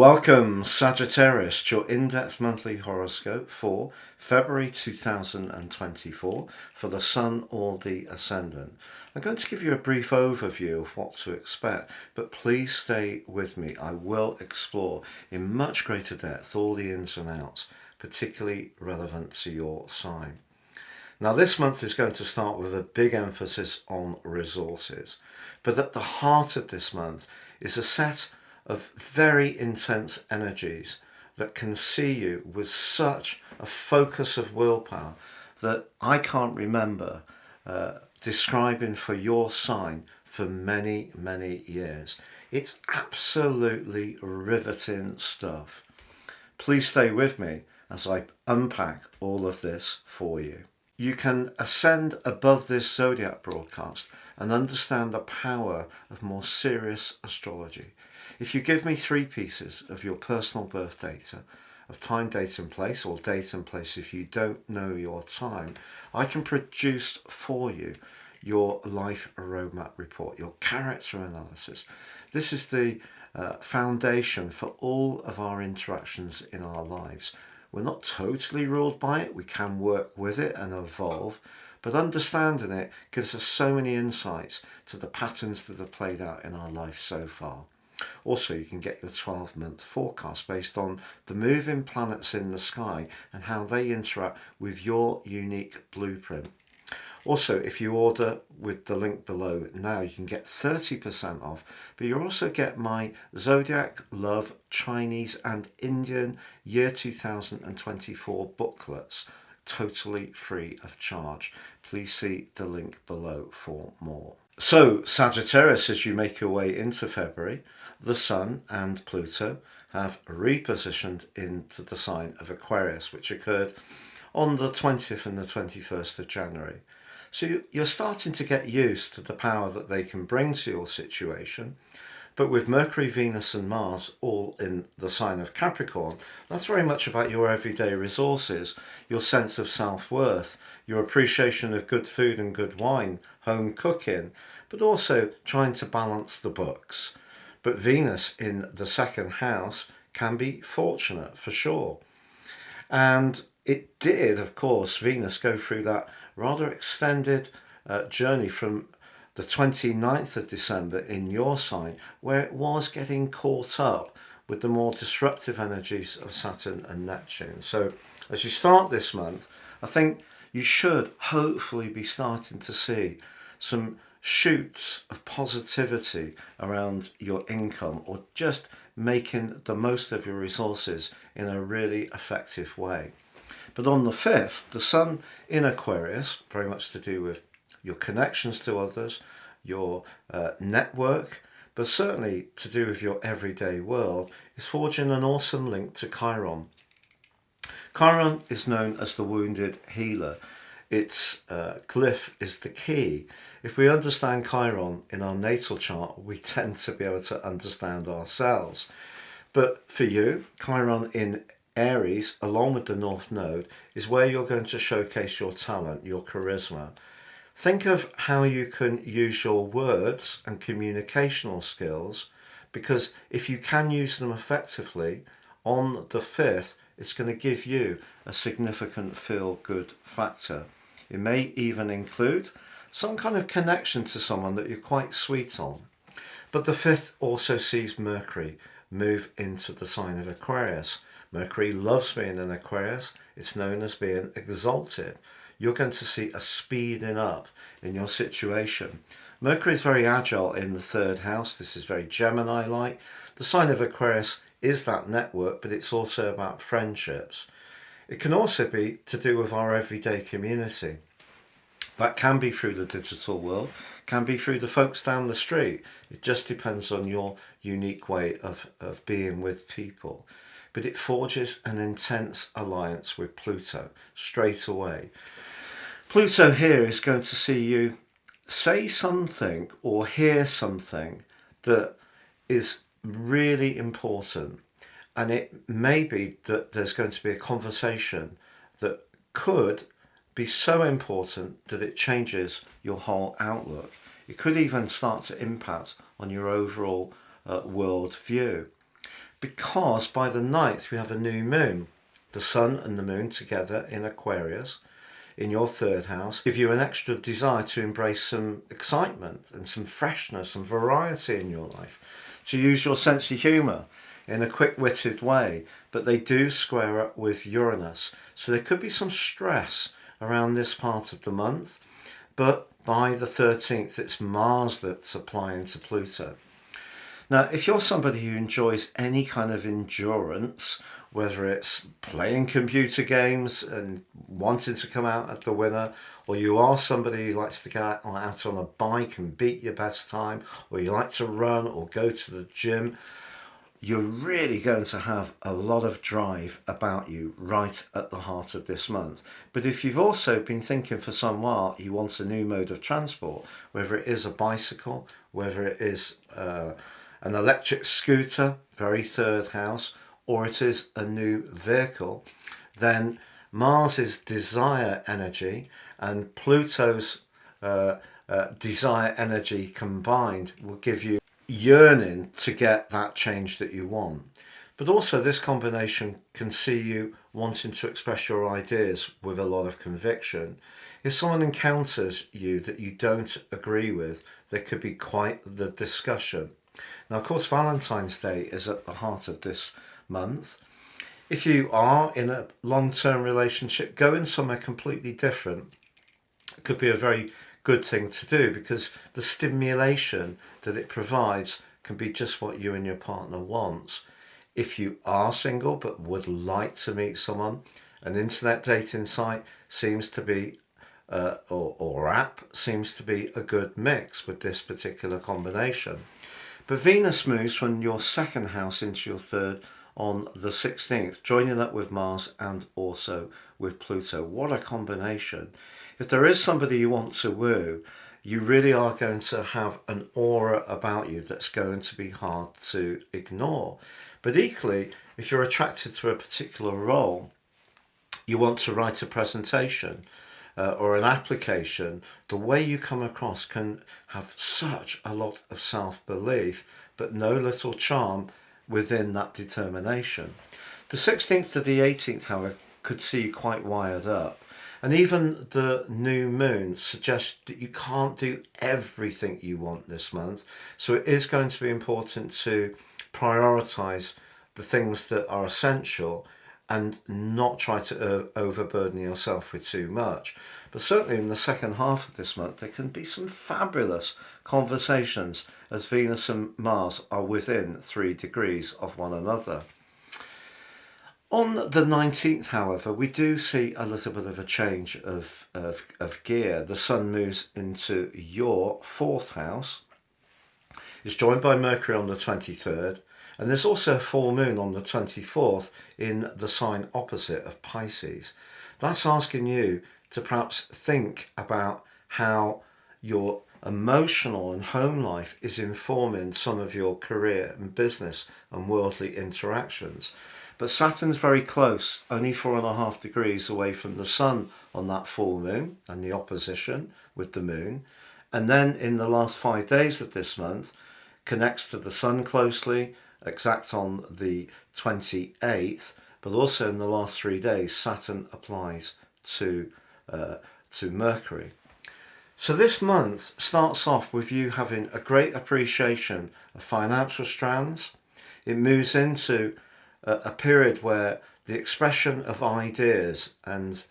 Welcome Sagittarius to your in-depth monthly horoscope for February 2024 for the Sun or the Ascendant. I'm going to give you a brief overview of what to expect, but please stay with me. I will explore in much greater depth all the ins and outs, particularly relevant to your sign. Now, this month is going to start with a big emphasis on resources, but at the heart of this month is a set of very intense energies that can see you with such a focus of willpower that I can't remember describing for your sign for many, many years. It's absolutely riveting stuff. Please stay with me as I unpack all of this for you. You can ascend above this zodiac broadcast and understand the power of more serious astrology. If you give me 3 pieces of your personal birth data, of time, date and place, or date and place if you don't know your time, I can produce for you your life roadmap report, your character analysis. This is the foundation for all of our interactions in our lives. We're not totally ruled by it. We can work with it and evolve, but understanding it gives us so many insights to the patterns that have played out in our life so far. Also, you can get your 12-month forecast based on the moving planets in the sky and how they interact with your unique blueprint. Also, if you order with the link below now, you can get 30% off, but you also get my Zodiac, Love, Chinese and Indian Year 2024 booklets totally free of charge. Please see the link below for more. So, Sagittarius, as you make your way into February, the Sun and Pluto have repositioned into the sign of Aquarius, which occurred on the 20th and the 21st of January. So you're starting to get used to the power that they can bring to your situation. But with Mercury, Venus and Mars all in the sign of Capricorn, that's very much about your everyday resources, your sense of self-worth, your appreciation of good food and good wine, home cooking, but also trying to balance the books. But Venus in the second house can be fortunate for sure. And it did, of course, Venus go through that rather extended journey from the 29th of December in your sign, where it was getting caught up with the more disruptive energies of Saturn and Neptune. So as you start this month, I think you should hopefully be starting to see some shoots of positivity around your income, or just making the most of your resources in a really effective way. But on the 5th, the Sun in Aquarius, very much to do with your connections to others, your network, but certainly to do with your everyday world, is forging an awesome link to Chiron. Chiron is known as the wounded healer. Its glyph is the key. If we understand Chiron in our natal chart, we tend to be able to understand ourselves. But for you, Chiron in Aries, along with the North Node, is where you're going to showcase your talent, your charisma. Think of how you can use your words and communicational skills, because if you can use them effectively, on the 5th, it's going to give you a significant feel-good factor. It may even include some kind of connection to someone that you're quite sweet on. But the 5th also sees Mercury move into the sign of Aquarius. Mercury loves being in Aquarius. It's known as being exalted. You're going to see a speeding up in your situation. Mercury is very agile in the 3rd house. This is very Gemini-like. The sign of Aquarius is that network, but it's also about friendships. It can also be to do with our everyday community. That can be through the digital world, can be through the folks down the street. It just depends on your unique way of being with people. But it forges an intense alliance with Pluto straight away. Pluto here is going to see you say something or hear something that is really important. And it may be that there's going to be a conversation that could be so important that it changes your whole outlook. It could even start to impact on your overall world view. because by the 9th we have a new moon. The sun and the moon together in Aquarius in your third house give you an extra desire to embrace some excitement and some freshness and variety in your life, to use your sense of humour in a quick-witted way. But they do square up with Uranus, so there could be some stress around this part of the month. But by the 13th, it's Mars that's applying to Pluto. Now, if you're somebody who enjoys any kind of endurance, whether it's playing computer games and wanting to come out at the winner, or you are somebody who likes to get out on a bike and beat your best time, or you like to run or go to the gym, you're really going to have a lot of drive about you right at the heart of this month. But if you've also been thinking for some while you want a new mode of transport, whether it is a bicycle, whether it is an electric scooter, very third house, or it is a new vehicle, then Mars's desire energy and Pluto's desire energy combined will give you yearning to get that change that you want. But also this combination can see you wanting to express your ideas with a lot of conviction. If someone encounters you that you don't agree with, there could be quite the discussion. Now, of course, Valentine's Day is at the heart of this month. If you are in a long-term relationship, going somewhere completely different could be a very good thing to do, because the stimulation that it provides can be just what you and your partner wants. If you are single but would like to meet someone, an internet dating site seems to be or app seems to be a good mix with this particular combination. But Venus moves from your second house into your third on the 16th, joining up with Mars and also with Pluto. What a combination. If there is somebody you want to woo, you really are going to have an aura about you that's going to be hard to ignore. But equally, if you're attracted to a particular role, you want to write a presentation or an application, the way you come across can have such a lot of self-belief, but no little charm within that determination. The 16th to the 18th, however, could see you quite wired up. And even the new moon suggests that you can't do everything you want this month. So it is going to be important to prioritize the things that are essential and not try to overburden yourself with too much. But certainly in the second half of this month, there can be some fabulous conversations as Venus and Mars are within 3 degrees of one another. On the 19th, however, we do see a little bit of a change of gear. The Sun moves into your 4th house. It's joined by Mercury on the 23rd. And there's also a full moon on the 24th in the sign opposite of Pisces. That's asking you to perhaps think about how your emotional and home life is informing some of your career and business and worldly interactions. But Saturn's very close, only 4.5 degrees away from the Sun on that full moon and the opposition with the moon. And then in the last 5 days of this month, connects to the Sun closely, exact on the 28th, but also in the last 3 days, Saturn applies to Mercury. So this month starts off with you having a great appreciation of financial strands. It moves into a period where the expression of ideas and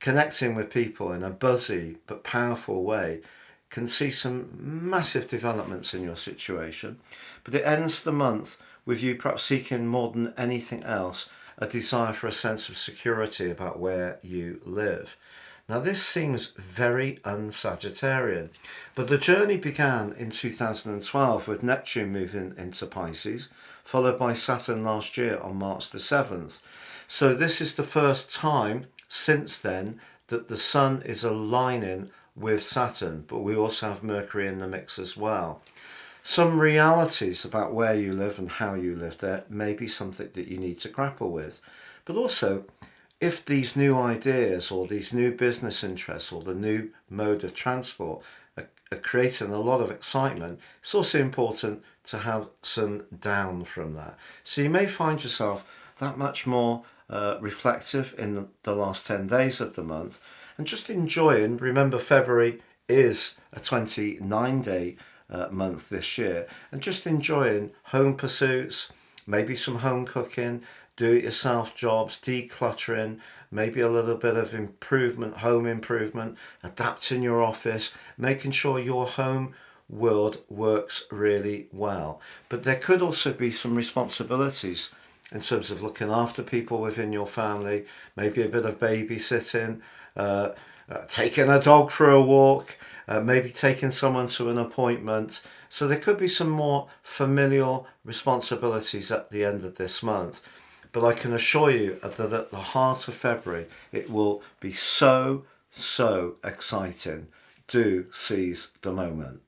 connecting with people in a buzzy but powerful way can see some massive developments in your situation. But it ends the month with you perhaps seeking more than anything else a desire for a sense of security about where you live. Now this seems very un-Sagittarian, but the journey began in 2012 with Neptune moving into Pisces, followed by Saturn last year on March the 7th. So this is the first time since then that the Sun is aligning with Saturn, but we also have Mercury in the mix as well. Some realities about where you live and how you live there may be something that you need to grapple with. But also, if these new ideas or these new business interests or the new mode of transport creating a lot of excitement, it's also important to have some down from that. So you may find yourself that much more reflective in the last 10 days of the month and just enjoying. Remember, February is a 29-day month this year, and just enjoying home pursuits, maybe some home cooking, do-it-yourself jobs, decluttering, maybe a little bit of improvement, home improvement, adapting your office, making sure your home world works really well. But there could also be some responsibilities in terms of looking after people within your family, maybe a bit of babysitting, taking a dog for a walk, maybe taking someone to an appointment. So there could be some more familial responsibilities at the end of this month. But I can assure you that at the heart of February, it will be so exciting. Do seize the moment.